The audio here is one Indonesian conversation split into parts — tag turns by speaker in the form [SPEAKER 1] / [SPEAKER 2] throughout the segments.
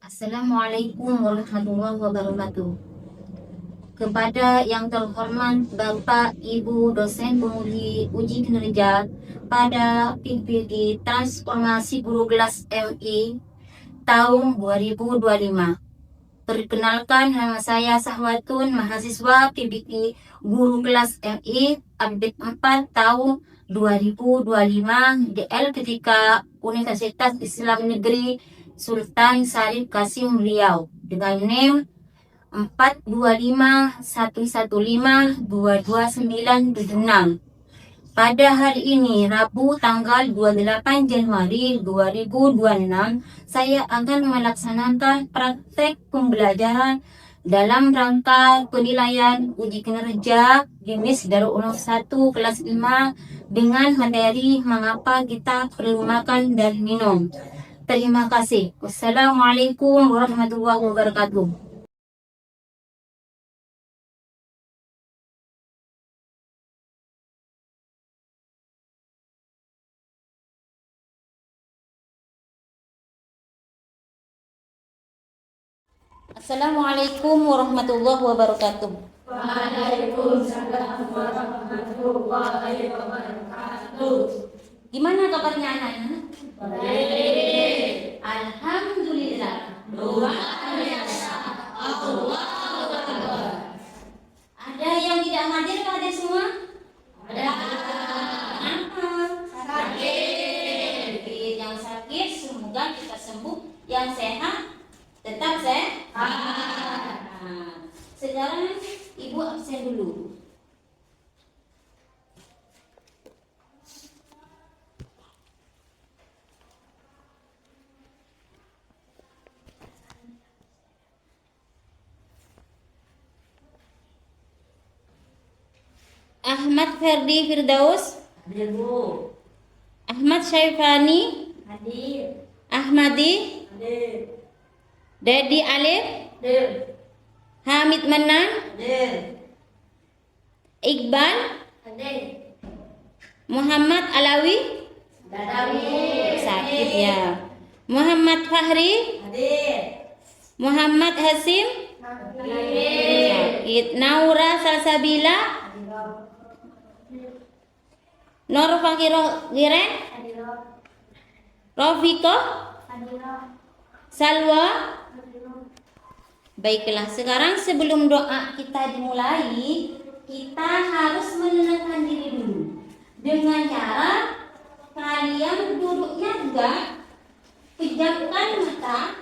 [SPEAKER 1] Assalamualaikum warahmatullahi wabarakatuh. Kepada yang terhormat Bapak Ibu dosen pemuli uji kinerja pada PPG Transformasi Guru Kelas MI tahun 2025. Perkenalkan, nama saya Sahwatun, mahasiswa PPG Guru Kelas MI update 4 tahun 2025 DLPTK Universitas Islam Negeri Sultan Syarif Kasim Riau dengan NIM 42511522976. Pada hari ini, Rabu tanggal 28 Januari 2026, saya akan melaksanakan praktek pembelajaran dalam rangka penilaian uji kinerja jenis Darul Ulum 1 kelas 5 dengan materi mengapa kita perlu makan dan minum. Terima kasih. Wassalamualaikum warahmatullahi wabarakatuh. Assalamualaikum warahmatullahi wabarakatuh.
[SPEAKER 2] Waalaikumsalam warahmatullahi wabarakatuh.
[SPEAKER 1] Gimana kabarnya anak-anak?
[SPEAKER 2] Baik.
[SPEAKER 1] Alhamdulillah.
[SPEAKER 2] Luar biasa. Allahu Akbar.
[SPEAKER 1] Ada yang tidak hadir pada semua?
[SPEAKER 2] Ada.
[SPEAKER 1] Kenapa?
[SPEAKER 2] Sakit.
[SPEAKER 1] Yang sakit semoga kita sembuh. Yang sehat tetap sehat. Nah, sekarang ibu absen dulu. Ahmad Ferdi Firdaus,
[SPEAKER 2] Hadir Bu.
[SPEAKER 1] Ahmad Syaifani,
[SPEAKER 2] Hadir.
[SPEAKER 1] Ahmadi,
[SPEAKER 2] Hadir.
[SPEAKER 1] Dedi Alif,
[SPEAKER 2] Hadir.
[SPEAKER 1] Hamid Manan,
[SPEAKER 2] Hadir.
[SPEAKER 1] Iqbal,
[SPEAKER 2] Hadir.
[SPEAKER 1] Muhammad Alawi,
[SPEAKER 2] Hadir.
[SPEAKER 1] sakit ya. Muhammad Fahri,
[SPEAKER 2] Hadir.
[SPEAKER 1] Muhammad Hasim,
[SPEAKER 2] Hadir.
[SPEAKER 1] sakit. Naura Salsabila, Nur Fakiro Giren, Rofiko, Salwa. Baiklah, sekarang sebelum doa kita dimulai, kita harus menenangkan diri dulu. Dengan cara kalian duduknya tegak, pejamkan mata,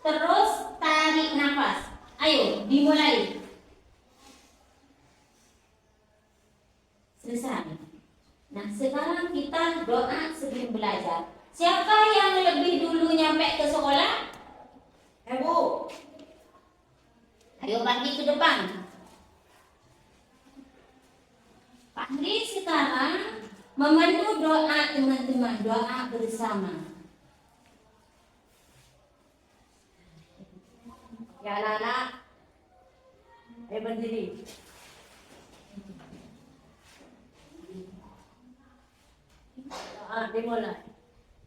[SPEAKER 1] terus tarik nafas. Ayo, dimulai. Selesai. Nah, sekarang kita doa sebelum belajar. Siapa yang lebih dulu nyampe ke sekolah?
[SPEAKER 2] Bu.
[SPEAKER 1] Ayo pergi ke depan. Pak Hri sekarang memandu doa teman-teman, doa bersama.
[SPEAKER 2] Ya anak-anak. Ayo berdiri. Dimulai.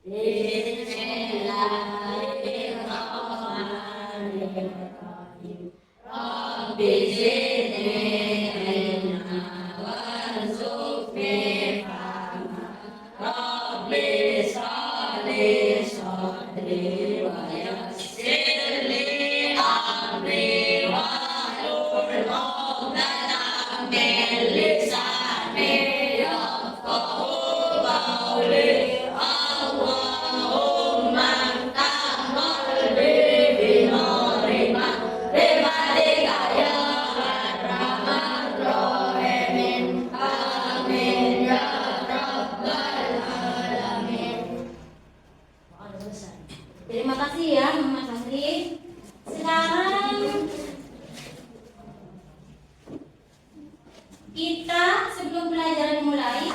[SPEAKER 2] Bismillahirrahmanirrahim. Rabbi zidni ilma warzuqni fahma. Rabbi shrah sadri wa yassir li amri wahlul 'uqdatam min lisani yafqahu qawli. Allahumma taqabbal binuri ma'rifatika ya arhamar rahimin. Amin ya rabbal alamin.
[SPEAKER 1] Terima kasih ya Muhammad Fahri. Sekarang kita sebelum pelajaran dimulai,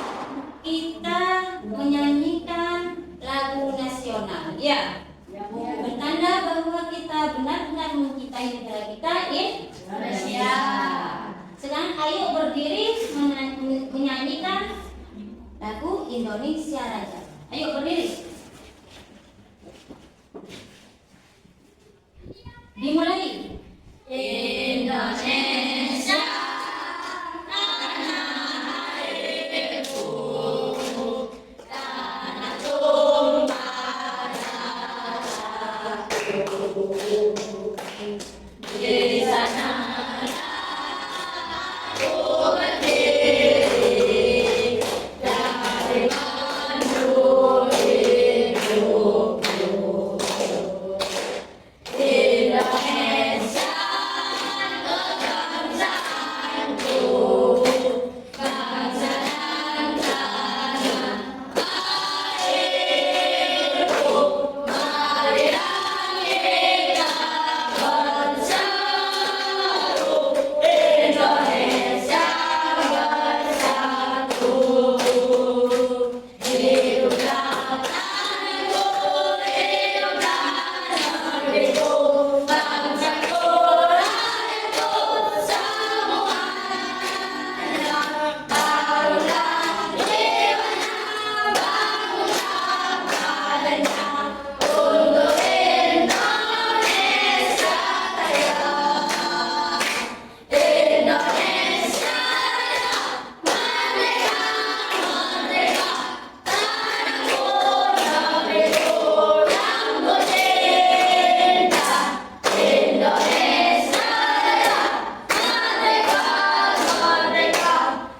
[SPEAKER 1] kita menyanyikan lagu nasional. Ya, bertanda bahwa kita benar-benar mencintai negara kita, Indonesia. Sekarang ayo berdiri menyanyikan lagu Indonesia Raya. Ayo berdiri. Dimulai.
[SPEAKER 2] Indonesia di sana aku berdiri dari mandu hidupku. Indonesia kebangsaanku, bangsa dan tanah airku. Marilah kita bersatu, Indonesia bersatu. Hiduplah tanahku, hiduplah negeriku, bangsaku, rakyatku semuanya. Bangunlah jiwanya, bangunlah badannya untuk Indonesia Raya. Indonesia Raya, merdeka, merdeka, tanahku, negeriku yang ku cinta. Indonesia Raya, merdeka, merdeka,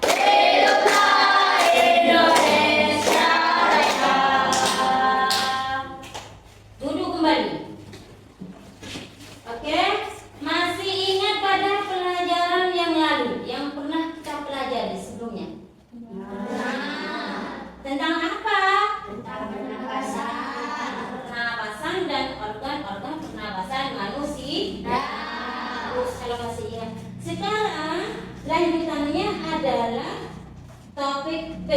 [SPEAKER 2] hiduplah Indonesia Raya.
[SPEAKER 1] Duduk kembali. Oke, masih ingat pada pelajaran yang lalu yang pernah kita pelajari sebelumnya? Tentang apa?
[SPEAKER 2] Tentang pernapasan.
[SPEAKER 1] Pernapasan dan organ-organ pernapasan manusia. Terus kalau masih ingat. Sekarang lanjutannya adalah topik B.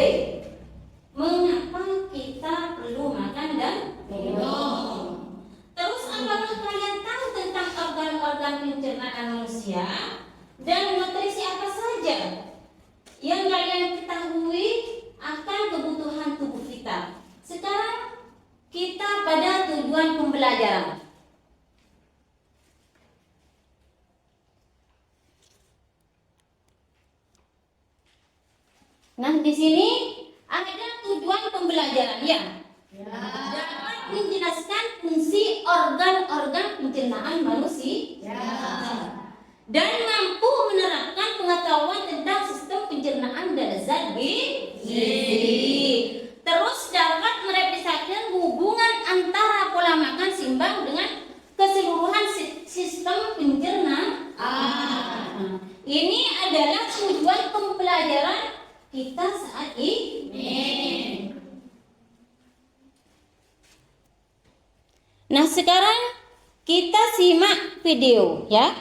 [SPEAKER 1] Mengapa kita perlu makan dan minum? Terus apakah kalian tahu tentang organ-organ pencernaan manusia dan nutrisi apa saja yang kalian ketahui akan kebutuhan tubuh kita? Sekarang kita pada tujuan pembelajaran. Nah, di sini ada tujuan pembelajaran ya. Dapat menjelaskan fungsi organ-organ pencernaan manusia dan mampu menerapkan pengetahuan tentang sistem pencernaan dan zat gizi. Terus dapat mereplikasikan hubungan antara pola makan seimbang dengan keseluruhan sistem pencernaan. Ini adalah tujuan pembelajaran kita saat ini. Nah, sekarang kita simak video ya.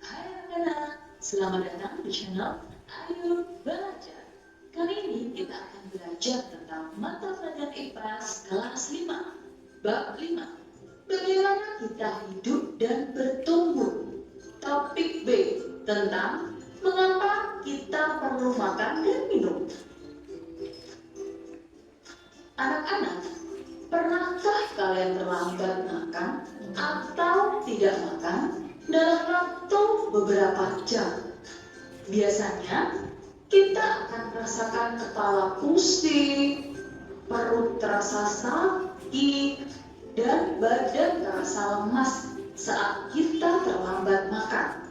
[SPEAKER 3] Hai anak-anak, selamat datang di channel Ayo Belajar. Kali ini kita akan belajar tentang mata pelajaran IPA kelas 5, bab 5. Bagaimana kita hidup dan bertumbuh. Topik B tentang mengapa kita perlu makan dan minum. Anak-anak, pernahkah kalian terlambat makan atau tidak makan dalam waktu beberapa jam? Biasanya kita akan merasakan kepala pusing, perut terasa sakit, dan badan terasa lemas saat kita terlambat makan.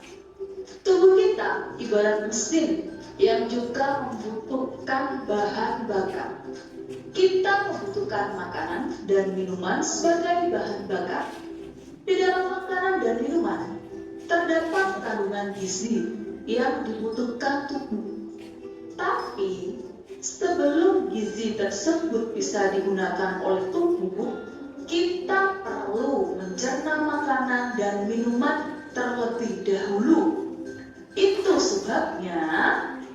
[SPEAKER 3] Tubuh kita ibarat mesin yang juga membutuhkan bahan bakar. Kita membutuhkan makanan dan minuman sebagai bahan bakar. Di dalam makanan dan minuman terdapat kandungan gizi yang dibutuhkan tubuh. Tapi sebelum gizi tersebut bisa digunakan oleh tubuh, kita perlu mencerna makanan dan minuman terlebih dahulu. Itu sebabnya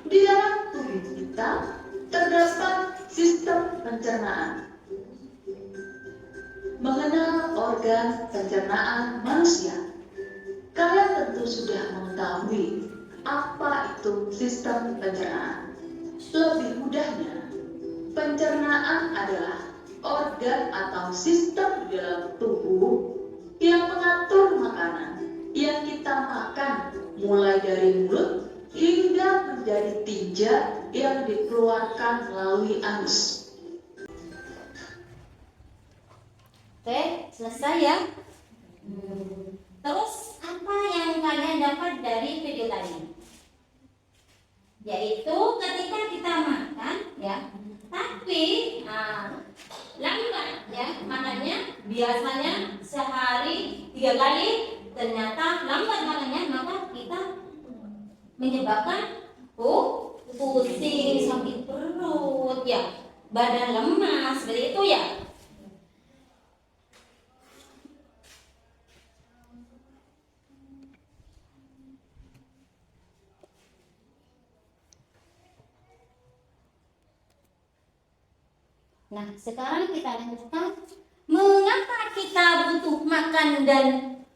[SPEAKER 3] di dalam tubuh kita terdapat sistem pencernaan. Mengenal organ pencernaan manusia, kalian tentu sudah mengetahui apa itu sistem pencernaan. Lebih mudahnya, pencernaan adalah organ atau sistem di dalam tubuh yang mengatur makanan yang kita makan, mulai dari mulut hingga menjadi tinja yang dikeluarkan melalui anus.
[SPEAKER 1] Oke, selesai ya. Terus apa yang kalian dapat dari video tadi? Yaitu ketika kita makan ya, tapi lambat ya makannya, biasanya sehari 3 kali, ternyata lambat makannya, maka kita menyebabkan pusing, sakit perut ya, badan lemas, seperti itu ya. Nah, sekarang kita lanjutkan mengapa kita butuh makan dan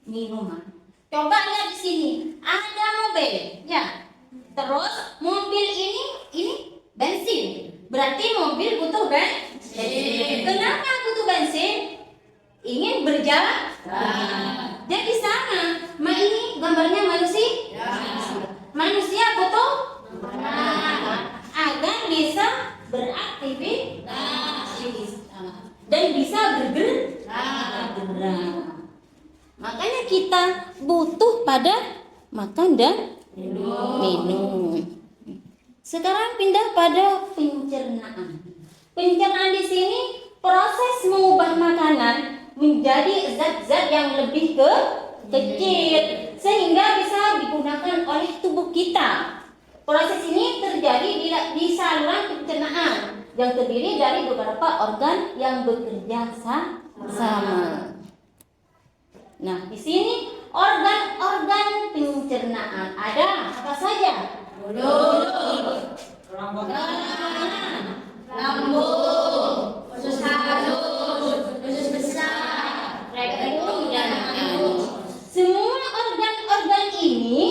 [SPEAKER 1] minuman. Coba lihat di sini, ada mobil, ya. Terus mobil ini bensin. Berarti mobil butuh bensin. Kenapa butuh bensin? Ingin berjalan. Jadi sama. Ini gambarnya manusia. Manusia butuh agar bisa beraktivitas dan bisa bergerak. Makanya kita butuh pada makan dan minum. Sekarang pindah pada pencernaan. Pencernaan di sini proses mengubah makanan menjadi zat-zat yang lebih kecil sehingga bisa digunakan oleh tubuh kita. Proses ini terjadi di saluran pencernaan yang terdiri dari beberapa organ yang bekerja sama. Nah, di sini organ-organ pencernaan ada apa saja?
[SPEAKER 2] Mulut, kerongkongan, lambung, usus halus, usus besar, rektum dan anus.
[SPEAKER 1] Semua organ-organ ini,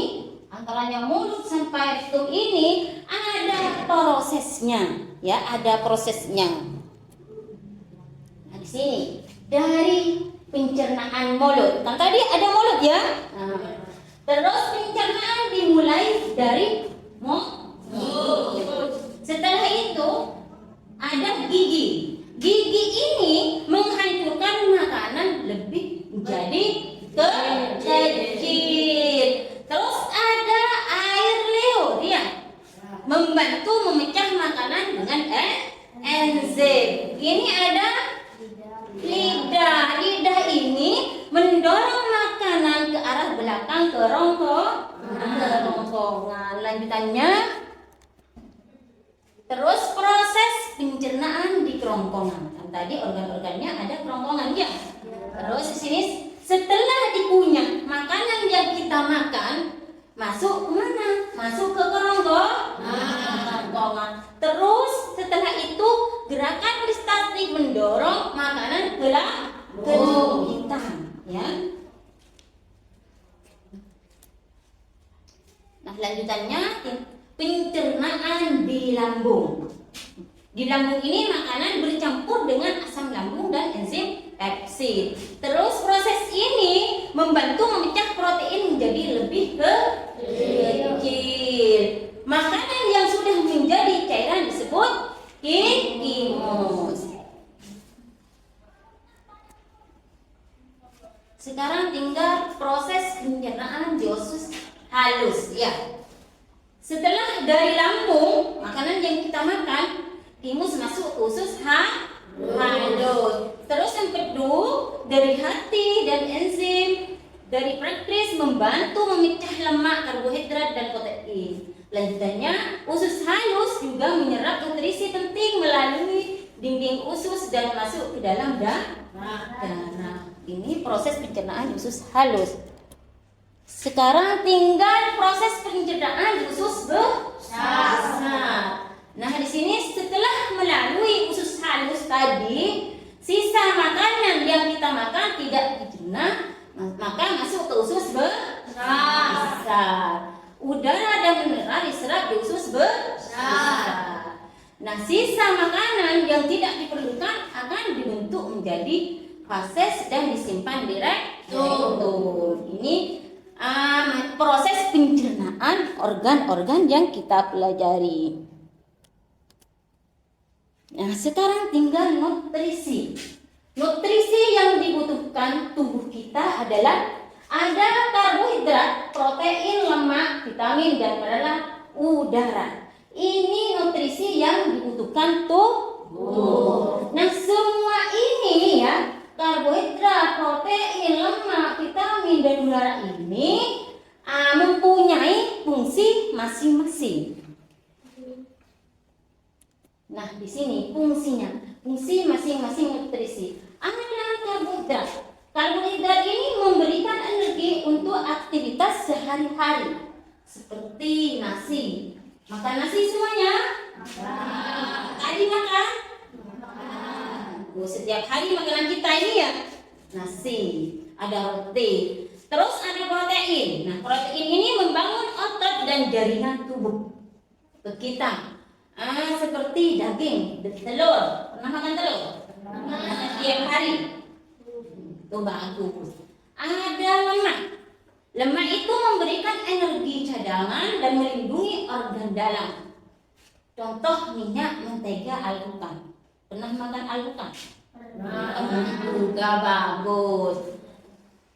[SPEAKER 1] antaranya mulut sampai rektum ini ada prosesnya, ya, ada prosesnya. Nah, di sini dari pencernaan mulut. Kan tadi ada mulut ya. Nah, terus pencernaan dimulai dari mulut. Setelah itu ada gigi. Gigi ini menghancurkan makanan lebih menjadi kecil. Terus ada air liur ya, membantu memecah makanan dengan enzim. Ini ada lidah. Lidah ini mendorong makanan ke arah belakang ke kerongkongan. Lanjutannya, terus proses pencernaan di kerongkongan. Kan tadi organ-organnya ada kerongkongan ya. Terus di sini setelah dikunyah, makanan yang kita makan masuk kemana? Masuk ke kerongkongan. Terus setelah itu gerakan peristaltik mendorong makanan ke tubuh kita, ya. Nah, lanjutannya pencernaan di lambung. Di lambung ini makanan bercampur dengan asam lambung dan enzim pepsid. Terus proses ini membantu memecah protein menjadi lebih kecil. Makanan yang sudah menjadi cairan disebut imus. Sekarang tinggal proses pencernaan di usus halus, ya. Setelah dari lambung, makanan yang kita makan, timus masuk ke usus halus. Terus yang kedua, dari hati dan enzim dari pankreas membantu memecah lemak, karbohidrat dan protein. Lanjutannya, usus halus juga menyerap nutrisi penting melalui dinding usus dan masuk ke dalam darah. Ini proses pencernaan di usus halus. Sekarang tinggal proses pencernaan di usus besar. Nah, di sini setelah melalui usus halus tadi, sisa makanan yang kita makan tidak dicerna, maka masuk ke usus besar. Udara dan mineral diserap di usus besar. Nah, sisa makanan yang tidak diperlukan akan dibentuk menjadi fases dan disimpan di rektum. Ini proses pencernaan organ-organ yang kita pelajari. Nah, sekarang tinggal nutrisi. Nutrisi yang dibutuhkan tubuh kita adalah ada karbohidrat, protein, lemak, vitamin, dan adalah udara. Ini nutrisi yang dibutuhkan tubuh. Nah, semua ini ya, karbohidrat, protein, lemak, vitamin, dan udara ini mempunyai fungsi masing-masing. Nah, di sini fungsinya, fungsi masing-masing nutrisi. Ada karbohidrat. Karbohidrat ini memberikan energi untuk aktivitas sehari-hari, seperti nasi. Makan nasi semuanya? Tadi makan? Setiap hari makanan kita ini ya nasi, ada roti, terus ada protein. Nah, protein ini membangun otot dan jaringan tubuh kita. Seperti daging, telur. Pernah makan telur? Setiap hari. Itu bagus. Ada lemak. Lemak itu memberikan energi cadangan dan melindungi organ dalam. Contoh minyak, mentega, alpukat. Pernah makan alpukat? Juga bagus.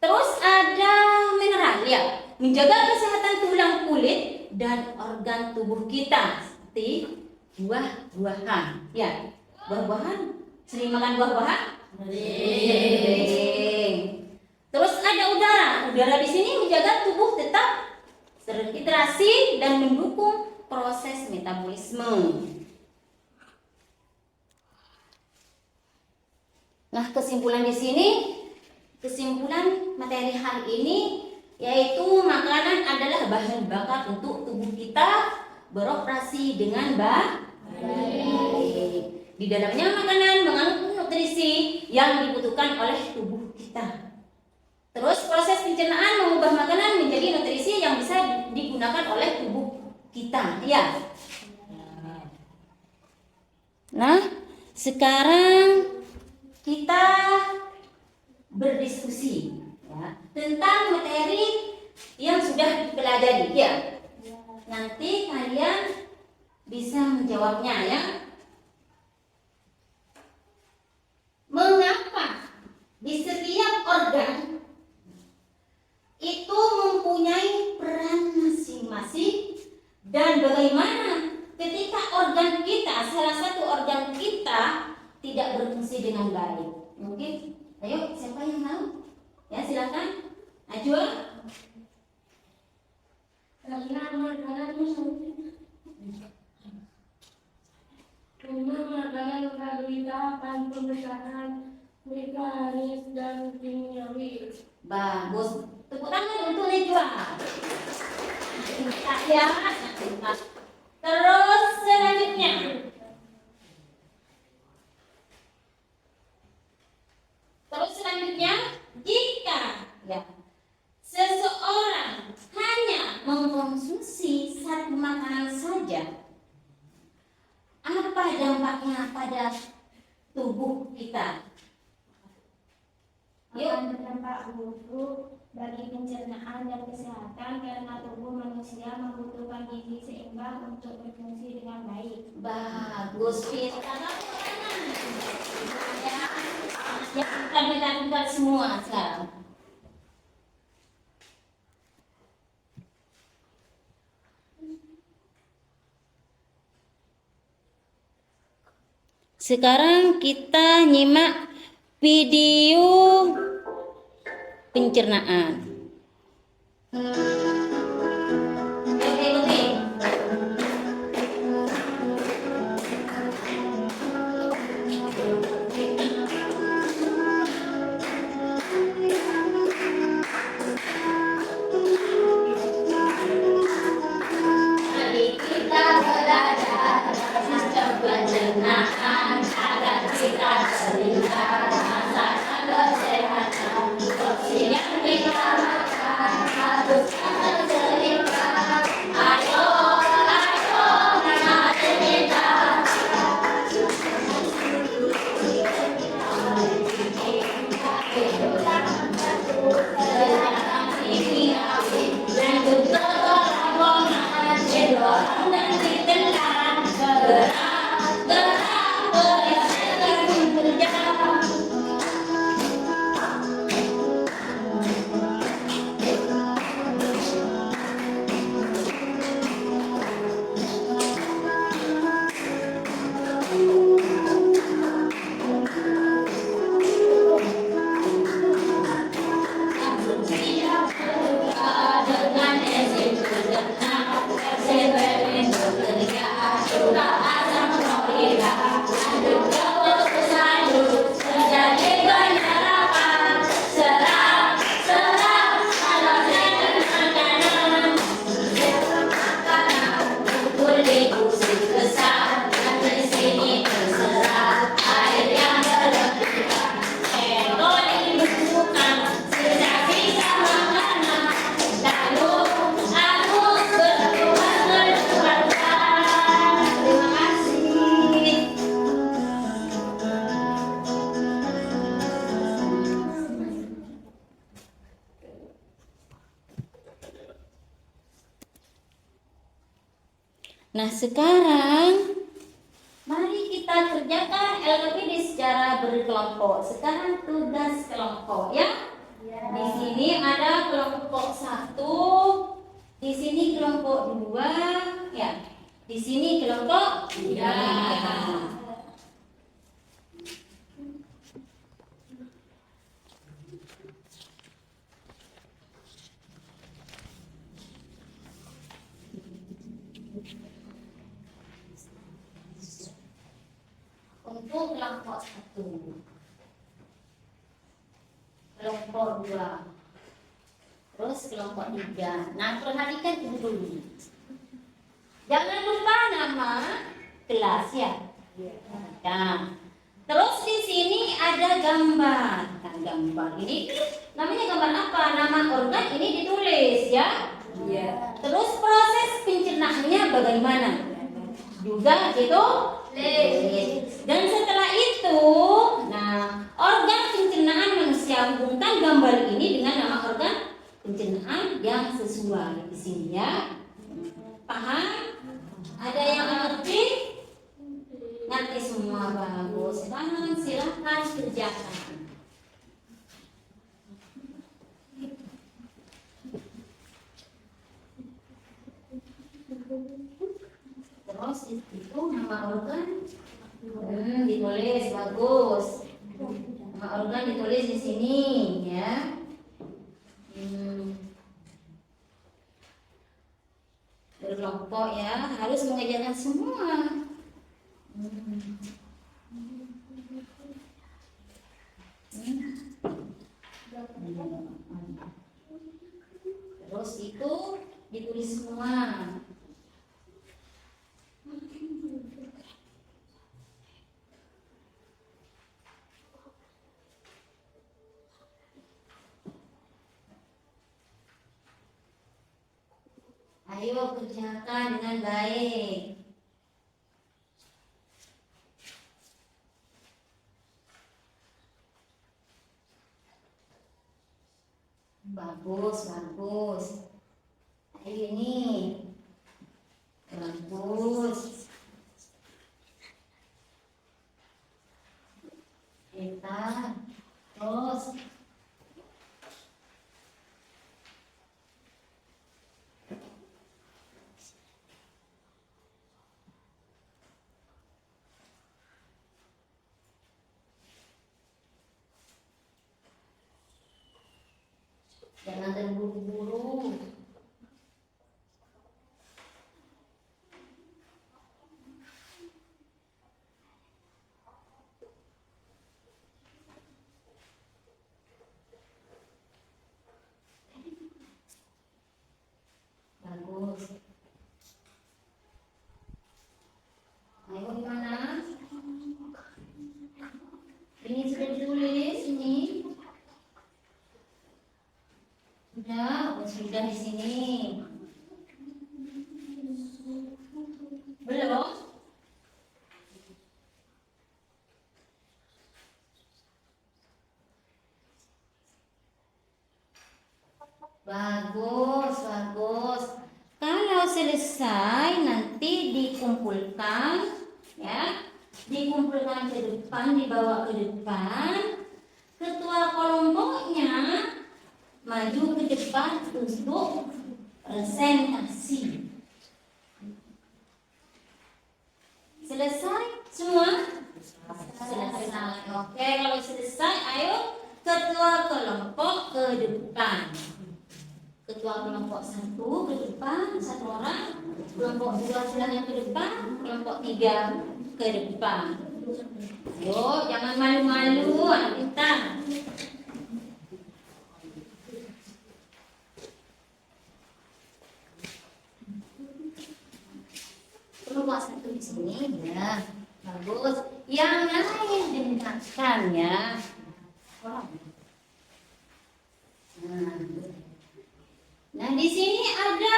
[SPEAKER 1] Terus ada mineral ya, menjaga kesehatan tulang, kulit, dan organ tubuh kita, seperti buah-buahan. Ya, buah-buahan. Sering makan buah-buahan? Sering. Terus ada udara. Udara di sini menjaga tubuh tetap terhidrasi dan mendukung proses metabolisme. Nah, kesimpulan di sini, kesimpulan materi hari ini yaitu makanan adalah bahan bakar untuk tubuh kita beroperasi dengan baik. Di dalamnya makanan mengandung nutrisi yang dibutuhkan oleh tubuh kita. Terus proses pencernaan mengubah makanan menjadi nutrisi yang bisa digunakan oleh tubuh kita. Ya. Nah, sekarang kita berdiskusi ya, tentang materi yang sudah dipelajari ya. Nanti kalian bisa menjawabnya ya. Mengapa di setiap organ itu mempunyai peran masing-masing dan bagaimana ketika organ kita, salah satu organ kita tidak berfungsi dengan baik? Mungkin, ayo siapa yang tahu? Ya silakan, Najwa.
[SPEAKER 2] Karena makanan karbohidrat, pemecahan mekanis dan kimiawi.
[SPEAKER 1] Bagus. Tepuk tangan untuk Najwa. Ya. Terus selanjutnya. Jika ya, seseorang hanya mengkonsumsi satu makanan saja, apa dampaknya pada tubuh kita?
[SPEAKER 2] Akan berdampak buruk bagi pencernaan dan kesehatan karena tubuh manusia membutuhkan gizi seimbang untuk berfungsi dengan baik.
[SPEAKER 1] Bagus, pintar. Ya, kita semua sekarang. Sekarang kita nyimak video pencernaan. Pencernaan agar kita terlihat merasakan kesehatan. Porsi yang kita makan harus Nah, sekarang mari kita kerjakan LKPD secara berkelompok. Sekarang tugas kelompok ya. Di sini ada kelompok 1, di sini kelompok 2, ya. Di sini kelompok 3. Untuk kelompok 1, kelompok 2, terus kelompok 3. Nah, perhatikan itu dulu. Jangan lupa nama kelas ya. Nah, terus di sini ada gambar. Nah, gambar ini namanya gambar apa? Nama organ ini ditulis ya. Terus proses pencernaannya bagaimana? Juga ditulis. Dan setelah itu, nah, organ pencernaan manusia, hubungkan gambar ini dengan nama organ pencernaan yang sesuai di sini ya. Paham? Ada yang ngerti? Ngerti semua, bagus. Sekarang silahkan kerjakan. Terus itu nama organ ditulis, bagus. Nama organ ditulis di sini ya. Berkelompok ya, harus mengajarkan semua. Terus itu ditulis semua. Ayo kerjakan dengan baik. Bagus, bagus. Ayo ini. Bagus. Kita terus. Jangan terburu-buru. Bagus. Ayo gimana? Ini sudah ditulis ini. Sudah di sini. Belum? Bagus, bagus. Kalau selesai nanti dikumpulkan ya. Dikumpulkan ke depan, dibawa ke depan. Ketua kelompoknya maju ke depan untuk presentasi. Selesai semua? Selesai. Oke, kalau selesai, ayo ketua kelompok ke depan. Ketua kelompok 1 ke depan, 1 orang. Kelompok 2 silahkan ke depan. Kelompok 3 ke depan. Ayo, jangan malu-malu, anak pintar. Kelompok 1 di sini ya, bagus. Yang lain dengarkan ya. Nah, di sini ada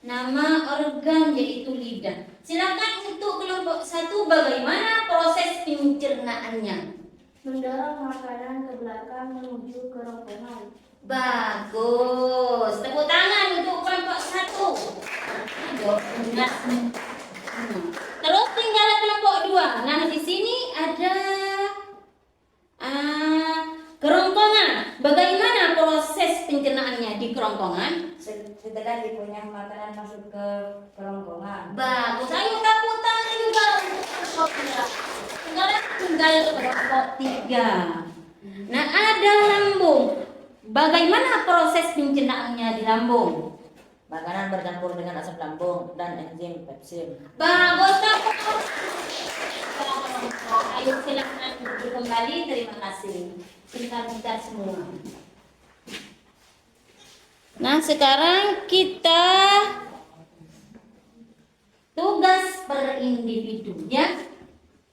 [SPEAKER 1] nama organ yaitu lidah. Silakan untuk kelompok 1 bagaimana proses pencernaannya?
[SPEAKER 2] Mendorong makanan ke belakang menuju kerongkongan.
[SPEAKER 1] Bagus. Tepuk tangan untuk kelompok 1. Terus tinggal kelompok 2. Nah, di sini ada kerongkongan. Bagaimana proses pencernaannya di kerongkongan?
[SPEAKER 2] Setelah dipunya makanan masuk ke kerongkongan.
[SPEAKER 1] Bagus, ayo tepuk tangan juga untuk kelompok 2. Tinggal kelompok 3. Nah, ada lambung. Bagaimana proses pencernaannya di lambung?
[SPEAKER 4] Makanan bercampur dengan asam lambung dan enzim pepsin.
[SPEAKER 1] Bagus, tepuk tangan. Ayo silakan duduk kembali. Terima kasih. Pintar-pintar semua. Nah, sekarang kita tugas per individu ya,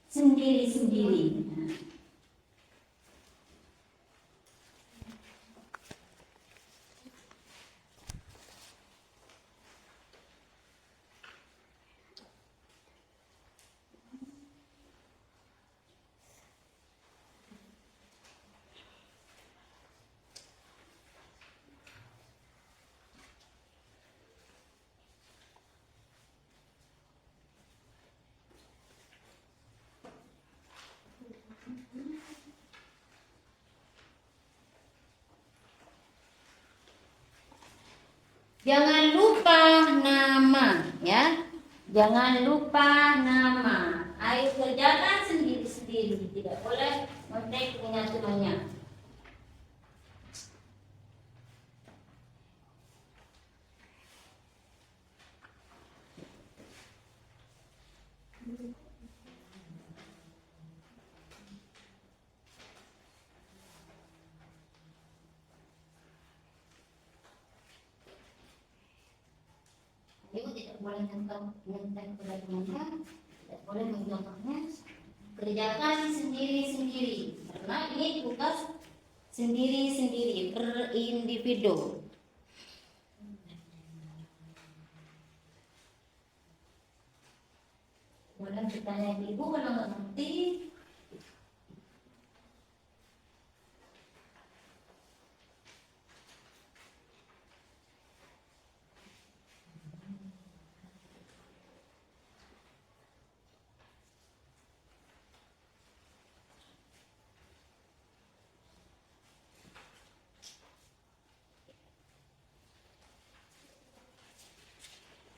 [SPEAKER 1] sendiri-sendiri. Jangan lupa nama ya. Jangan lupa nama. Ayo kerjakan sendiri-sendiri. Tidak boleh mentek punya temannya. Ayo, tidak boleh mentek pada temannya. Tidak boleh mencontohnya. Kerjakan sendiri-sendiri. Karena ini tugas sendiri-sendiri per individu. Boleh bertanya ibu kalau nggak ngerti.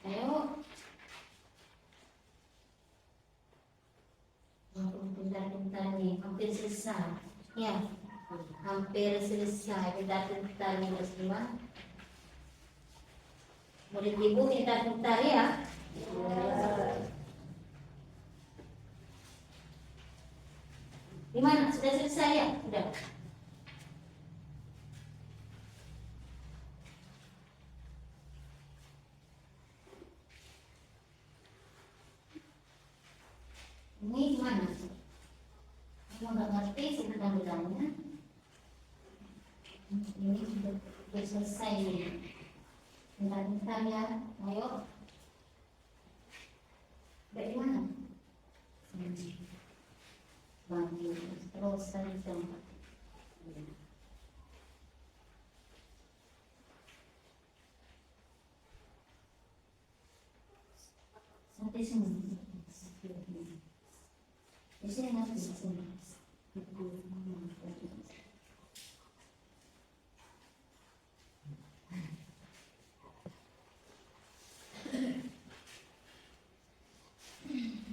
[SPEAKER 1] Ayo. Bentar-bentar nih, hampir selesai. Ya, hampir selesai. Bentar-bentar nih semua. Murid ibu bentar-bentar ya. Gimana? Sudah selesai ya? Sudah. Ini gimana? Kalau nggak ngerti silahkan bertanya. Ini sudah selesai nih. Bentar-bentar ya. Ayo. Dari mana? Bagi terus saja. Sampai sini. Di sini nanti di sini.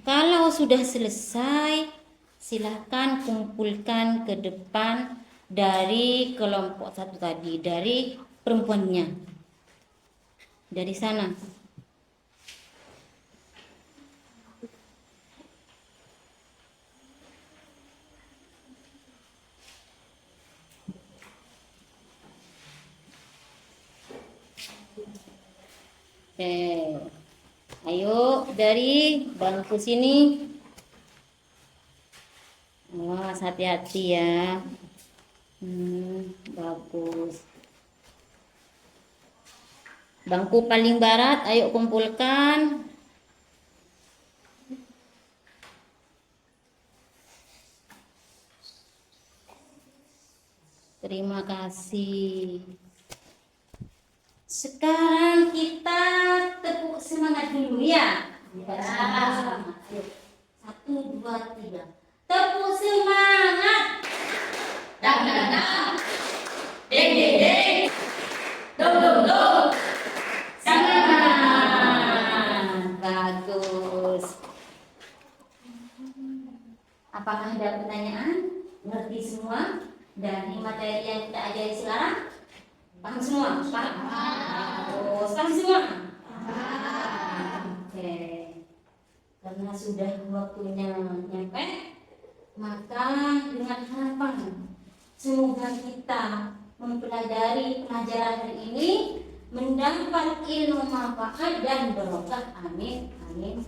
[SPEAKER 1] Kalau sudah selesai, silahkan kumpulkan ke depan dari kelompok satu tadi, dari perempuannya. Dari sana. Ayo dari bangku sini. Awas hati-hati ya. Bagus. Bangku paling barat, ayo kumpulkan. Terima kasih. Sekarang kita tepuk semangat dulu ya. Sama-sama. Ayo. 1, 2, 3. Tepuk semangat.
[SPEAKER 4] Dang dang dang. Ding ding ding. Dong dong dong.
[SPEAKER 1] Semangat. Bagus. Apakah ada pertanyaan? Ngerti semua dari materi yang kita ajari sekarang? Paham semua? Paham? Oh, paham semua? Oke. Karena sudah waktunya nyampe, maka dengan harapan semoga kita mempelajari pelajaran hari ini mendapat ilmu manfaat dan barokah. Amin. Amin.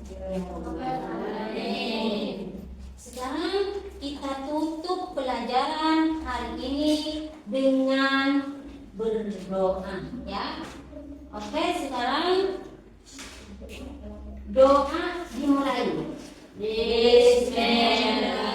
[SPEAKER 1] Amin. Sekarang kita tutup pelajaran hari ini dengan berdoa, ya. Oke, sekarang doa dimulai. Bismillah.